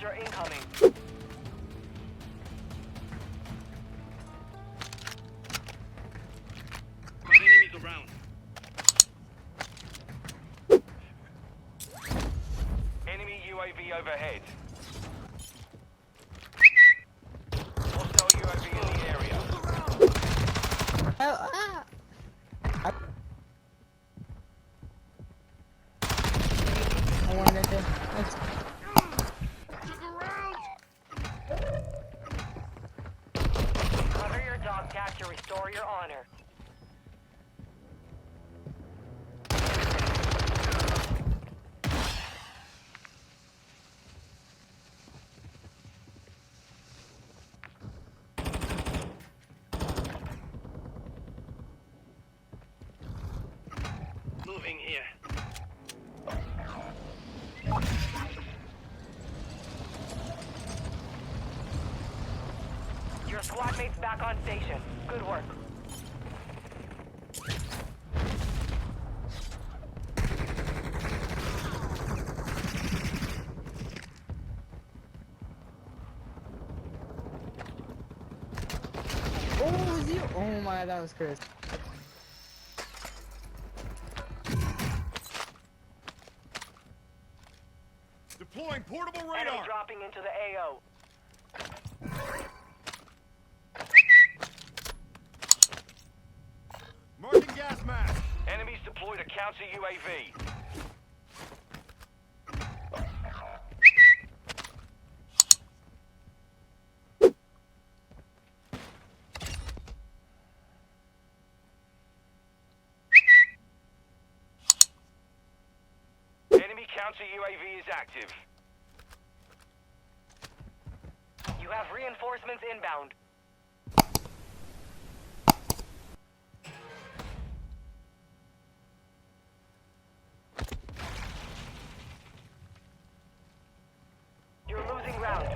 soldier incoming. Got enemies around. Enemy UAV overhead. Hostile UAV in the area. I wanted to. Let's Cover your dog tag to restore your honor. Moving here. Your squad mates back on station. Good work. Oh, was you? Oh my, that was Chris. Deploying portable Enemy radar. dropping into the AO. Marking gas mask. Enemies deployed a counter UAV. Enemy counter UAV is active. You have reinforcements inbound. You're losing ground.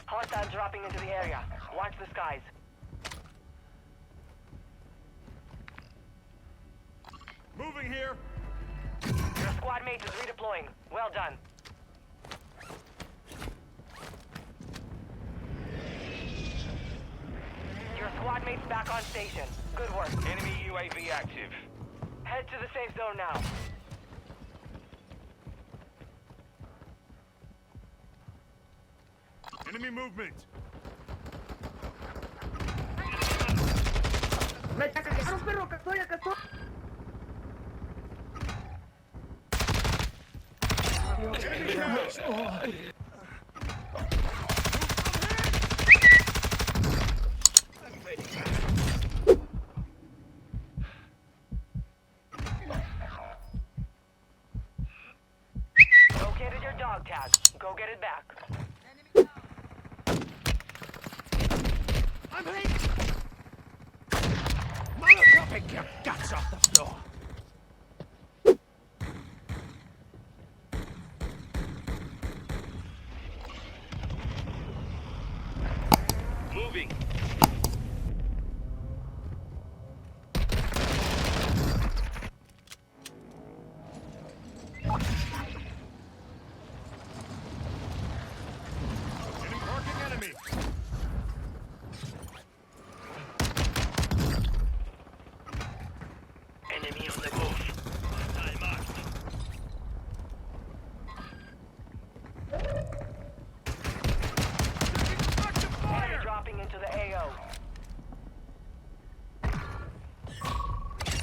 Hostile dropping into the area. Watch the skies. Moving here. Your squad mate is redeploying. Well done. Your squad mate's back on station. Good work. Enemy UAV active. Head to the safe zone now. Enemy movement. Me atacaron, perro, acá estoy, acá estoy. Enemy down. Located your dog tag. Go get it back. I'm hit. Molotov, pick your guts off the floor. Moving. Marking enemy. Enemy on the move. Hostile marked. Enemy dropping into the AO.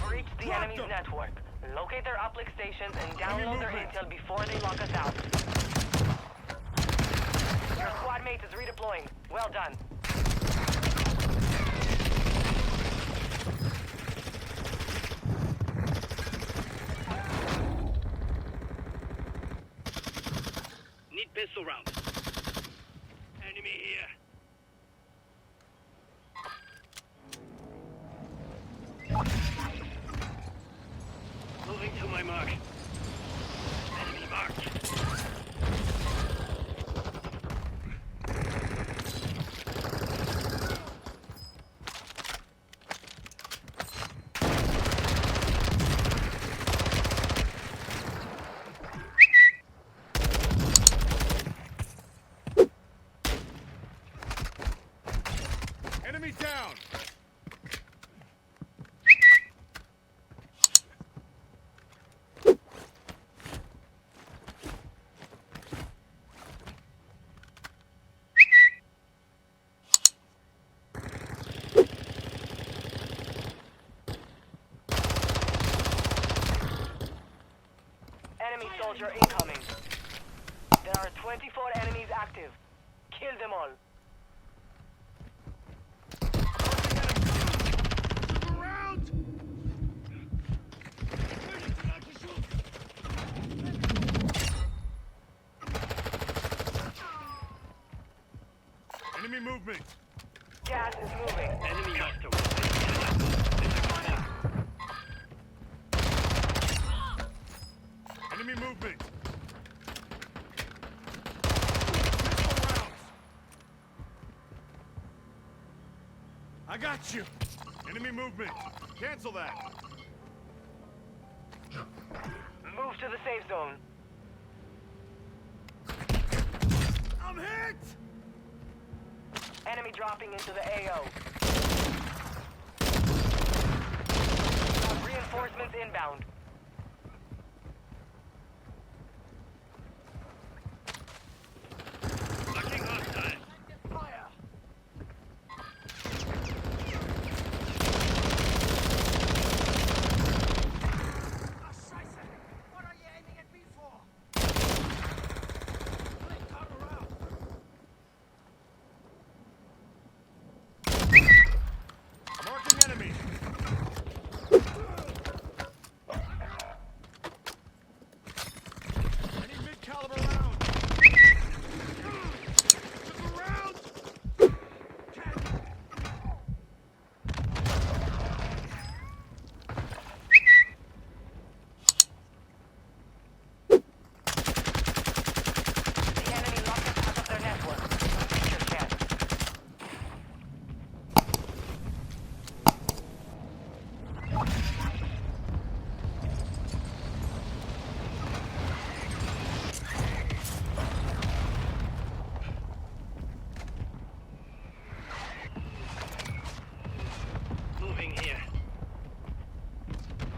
Breach the Dropped enemy's them. network. Locate their uplink stations and download their movement. intel before they lock us out. Your squad mate is redeploying. Well done. Need pistol rounds. Enemy here. Moving to my mark. Enemy marked. Enemy down! Enemy soldier incoming. There are 24 enemies active. Kill them all. Around! Enemy movement! Gas is moving. Enemy hostile. Enemy movement! I got you! Enemy movement! Cancel that! Move to the safe zone. I'm hit! Enemy dropping into the AO. Got reinforcements inbound. Fucking hostile. Marking enemy! I need mid-caliber round! Took a round! The enemy locked us out of their network. Take your chance. Moving here.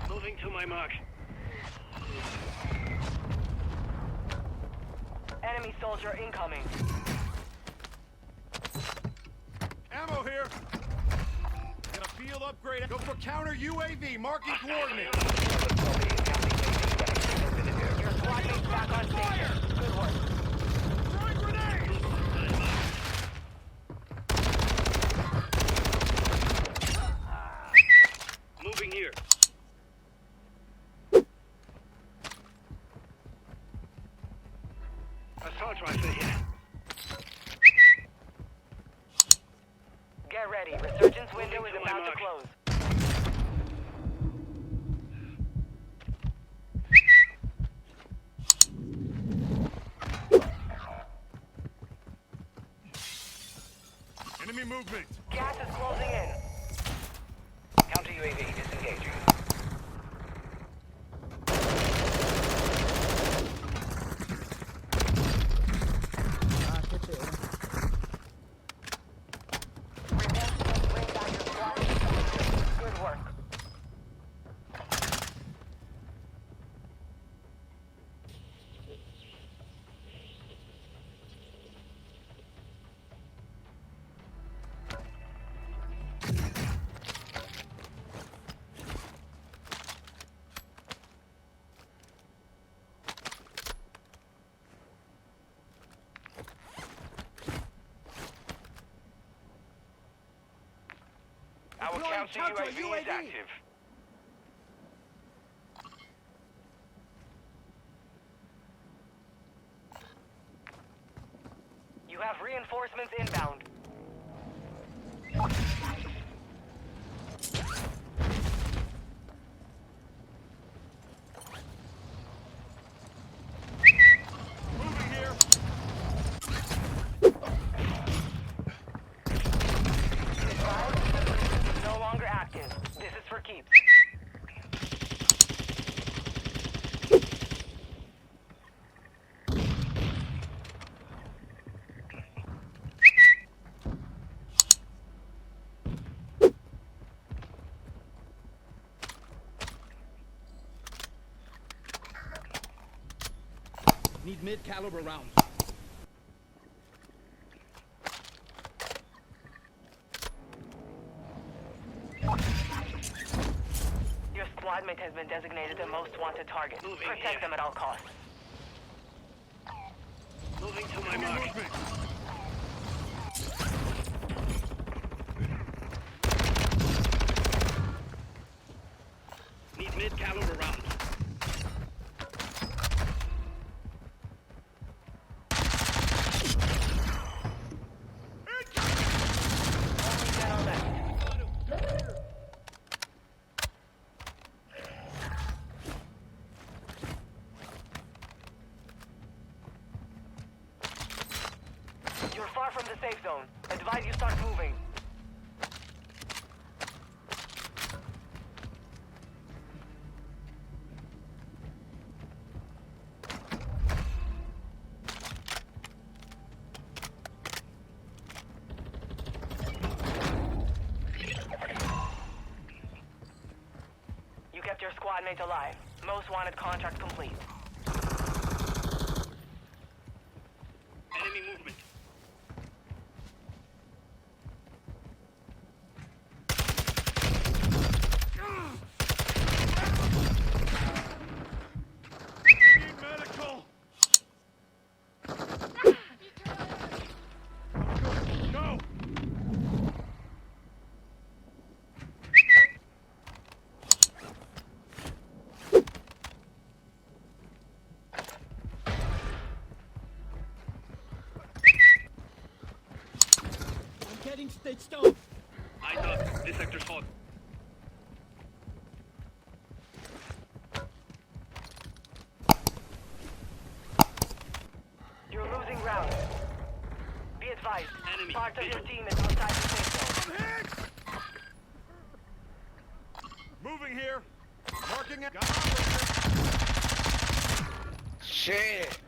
Moving to my mark. Enemy soldier incoming. Ammo here! Got a field upgrade. Go for counter UAV, marking coordinates. Your squad mates back on station. Good work. Throwing grenades! Moving here. Assault rifle here. Get ready. Resurgence window is Moving to my about to mark. close. Enemy movement! Gas is closing in. Counter UAV disengaging. Ah, shit, shit. Reinforcements bring back your squad. Good work. Our Deploying counter UAV is UAV. active. You have reinforcements inbound. Moving here! No longer active. This is for keeps. Need mid-caliber rounds. Your squad mate has been designated the most wanted target. Moving Protect here. them at all costs. Moving to my Enemy mark. movement. Need mid-caliber rounds. Only 10 are left. You're far from the safe zone. Advise you start moving. You kept your squad mate alive. Most wanted contract complete. Enemy movement. We need medical. Go. I'm getting stitched up. Eyes up. This sector's hot. You're losing ground. Be advised, Enemy part of your visual. team is outside the safe zone. Hit. Moving here. Marking it. Got Shit!